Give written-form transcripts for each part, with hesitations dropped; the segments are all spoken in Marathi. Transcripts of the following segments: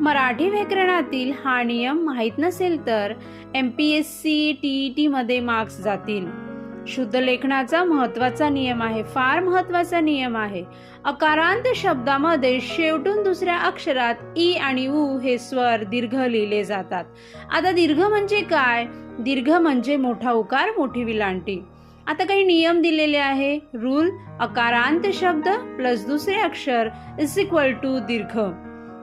मराठी व्याकरणातील हा नियम माहीत नसेल तर MPSC TET मध्ये मार्क्स जातील. शुद्ध लेखनाचा महत्त्वाचा नियम आहे, फार महत्त्वाचा नियम आहे. अकारांत शब्दामध्ये शेवटून दुसऱ्या अक्षरात ई आणि उ हे स्वर दीर्घ लिहिले जातात. आता दीर्घ म्हणजे काय? दीर्घ म्हणजे मोठा उकार, मोठी विलांटी. आता काही नियम दिलेले आहे. रूल: अकारांत शब्द प्लस दुसरे अक्षर इज इक्वल टू दीर्घ.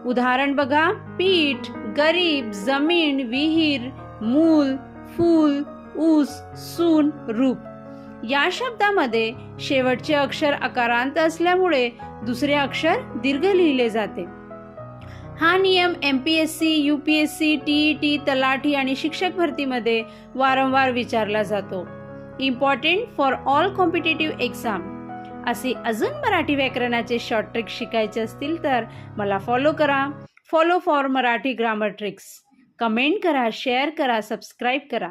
उदाहरण बघा: पीठ, गरीब, जमीन, विहीर, मूल, फूल, ऊस, सून, रूप. या शब्दामध्ये शेवटचे अक्षर अकारांत असल्यामुळे दुसरे अक्षर दीर्घ लिहिले जाते. हा नियम MPSC, UPSC, TET, तलाठी आणि शिक्षक भरतीमध्ये वारंवार विचारला जातो. Important for all competitive exam. असे अजून मराठी व्याकरणाचे शॉर्ट ट्रिक्स शिकायचे असतील तर मला फॉलो करा. Follow for Marathi grammar tricks. Comment करा, शेअर करा, सबस्क्राईब करा.